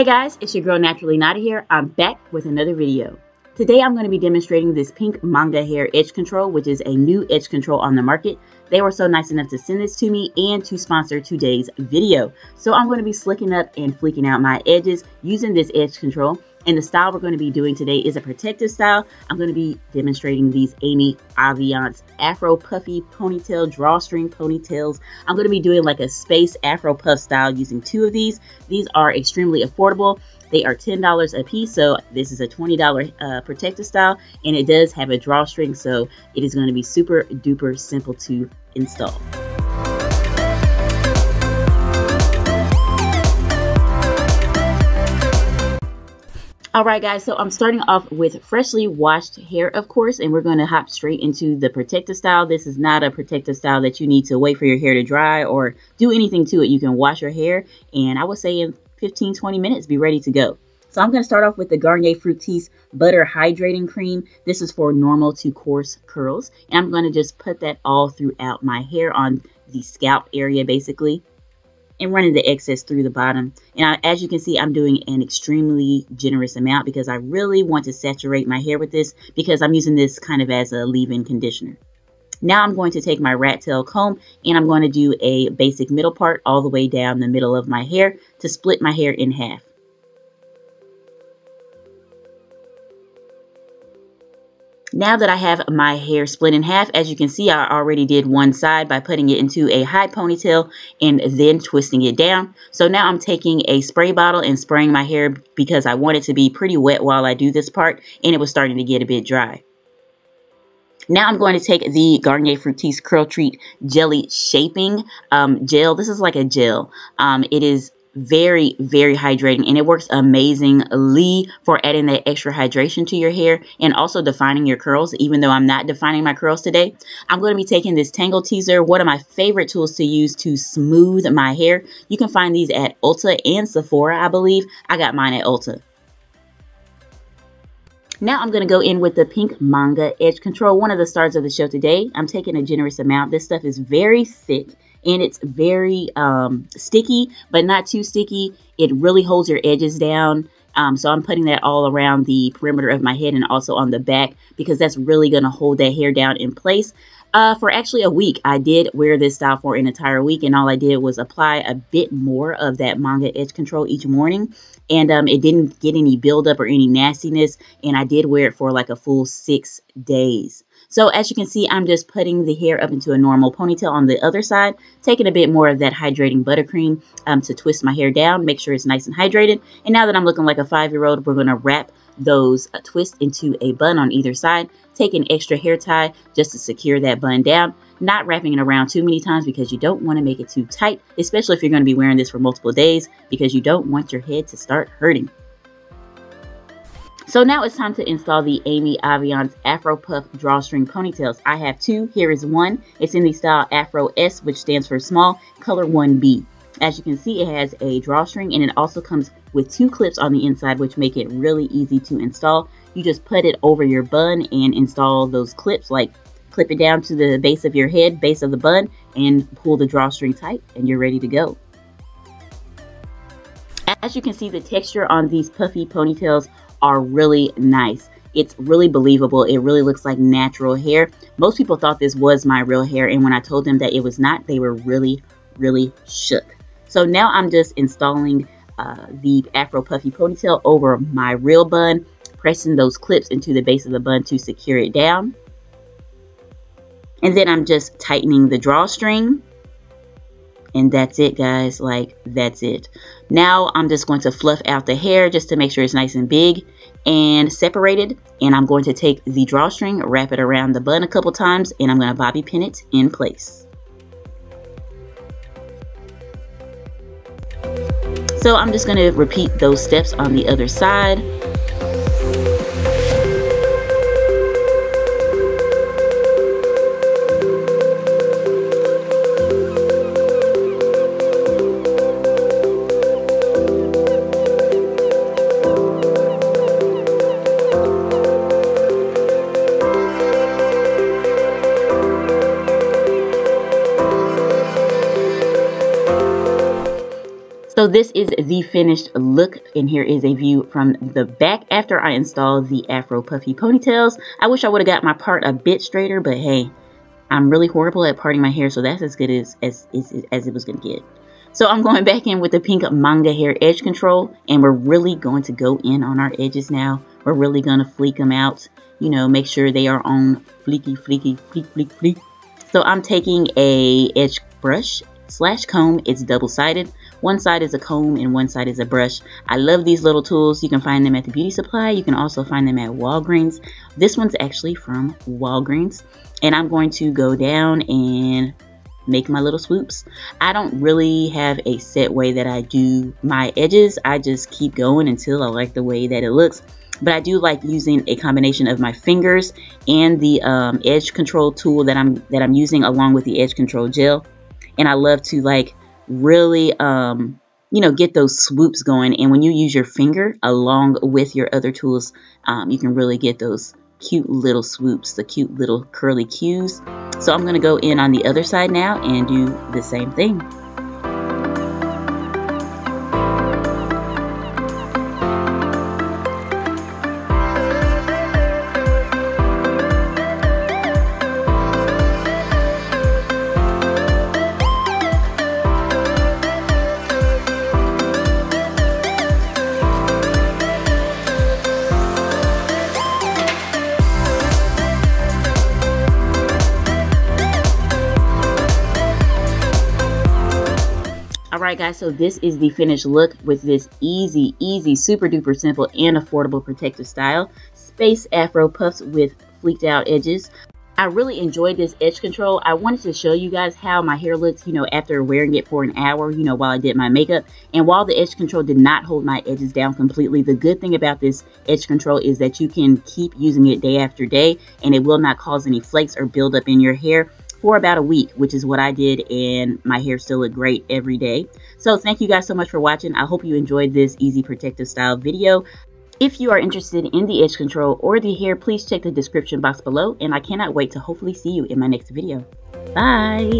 Hey guys, it's your girl Naturally Nata here. I'm back with another video. Today I'm going to be demonstrating this pink manga hair edge control, which is a new edge control on the market. They were so nice enough to send this to me and to sponsor today's video. So I'm going to be slicking up and fleeking out my edges using this edge control. And the style we're going to be doing today is a protective style. I'm going to be demonstrating these AVIANCE Afro Puffy Ponytail Drawstring Ponytails. I'm going to be doing like a space Afro puff style using two of these. These are extremely affordable. They are $10 a piece, so this is a $20 protective style, and it does have a drawstring, so it is going to be super duper simple to install. Alright guys, so I'm starting off with freshly washed hair, of course, and we're going to hop straight into the protective style. This is not a protective style that you need to wait for your hair to dry or do anything to it. You can wash your hair, and I would say in 15-20 minutes, be ready to go. So I'm going to start off with the Garnier Fructis Butter Hydrating Cream. This is for normal to coarse curls, and I'm going to just put that all throughout my hair on the scalp area, basically, and running the excess through the bottom. And as you can see, I'm doing an extremely generous amount because I really want to saturate my hair with this, because I'm using this kind of as a leave-in conditioner. Now I'm going to take my rat tail comb and I'm going to do a basic middle part all the way down the middle of my hair to split my hair in half. Now that I have my hair split in half, as you can see, I already did one side by putting it into a high ponytail and then twisting it down. So now I'm taking a spray bottle and spraying my hair because I want it to be pretty wet while I do this part, and it was starting to get a bit dry. Now I'm going to take the Garnier Fructis Curl Treat Jelly Shaping Gel. This is like a gel. It is very, very hydrating, and it works amazingly for adding that extra hydration to your hair and also defining your curls. Even though I'm not defining my curls today, I'm going to be taking this Tangle Teaser, one of my favorite tools to use to smooth my hair. You can find these at Ulta and Sephora, I believe. I got mine at Ulta. Now I'm going to go in with the pink manga edge control, one of the stars of the show today. I'm taking a generous amount. This stuff is very thick and it's very sticky, but not too sticky. It really holds your edges down. So I'm putting that all around the perimeter of my head and also on the back, because that's really going to hold that hair down in place. For actually a week, I did wear this style for an entire week, and all I did was apply a bit more of that manga edge control each morning, and it didn't get any buildup or any nastiness, and I did wear it for like a full 6 days. So as you can see, I'm just putting the hair up into a normal ponytail on the other side, taking a bit more of that hydrating buttercream to twist my hair down, make sure it's nice and hydrated. And now that I'm looking like a 5-year-old, we're going to wrap those twists into a bun on either side. Take an extra hair tie just to secure that bun down, not wrapping it around too many times because you don't want to make it too tight, especially if you're going to be wearing this for multiple days, because you don't want your head to start hurting. So now it's time to install the AVIANCE Afro Puff Drawstring Ponytails. I have two. Here is one. It's in the style Afro S, which stands for small, color 1B. As you can see, it has a drawstring, and it also comes with 2 clips on the inside, which make it really easy to install. You just put it over your bun and install those clips, like clip it down to the base of your head, base of the bun, and pull the drawstring tight, and you're ready to go. As you can see, the texture on these puffy ponytails are really nice. It's really believable. It really looks like natural hair. Most people thought this was my real hair, and when I told them that it was not, they were really, really shook. So now I'm just installing the Afro Puffy ponytail over my real bun, pressing those clips into the base of the bun to secure it down. And then I'm just tightening the drawstring. And that's it, guys. Like, that's it. Now I'm just going to fluff out the hair just to make sure it's nice and big and separated. And I'm going to take the drawstring, wrap it around the bun a couple times, and I'm going to bobby pin it in place. So I'm just going to repeat those steps on the other side. So this is the finished look, and here is a view from the back after I installed the Afro Puffy ponytails. I wish I would have got my part a bit straighter, but hey, I'm really horrible at parting my hair, so that's as good as it was going to get. So I'm going back in with the pink manga hair edge control, and we're really going to go in on our edges now. We're really going to fleek them out, you know, make sure they are on fleeky, fleeky, fleek, fleek, fleek. So I'm taking a edge brush / comb. It's double-sided. One side is a comb and one side is a brush. I love these little tools. You can find them at the beauty supply. You can also find them at Walgreens. This one's actually from Walgreens. And I'm going to go down and make my little swoops. I don't really have a set way that I do my edges. I just keep going until I like the way that it looks. But I do like using a combination of my fingers and the edge control tool that I'm using along with the edge control gel. And I love to like really, you know, get those swoops going. And when you use your finger along with your other tools, you can really get those cute little swoops, the cute little curly cues. So I'm going to go in on the other side now and do the same thing. Alright guys, so this is the finished look with this easy, super duper simple and affordable protective style. Space afro puffs with fleeked out edges. I really enjoyed this edge control. I wanted to show you guys how my hair looks, you know, after wearing it for an hour, you know, while I did my makeup. And while the edge control did not hold my edges down completely, the good thing about this edge control is that you can keep using it day after day and it will not cause any flakes or buildup in your hair for about a week, which is what I did, and my hair still looked great every day. So thank you guys so much for watching. I hope you enjoyed this easy protective style video. If you are interested in the edge control or the hair, please check the description box below, and I cannot wait to hopefully see you in my next video. Bye!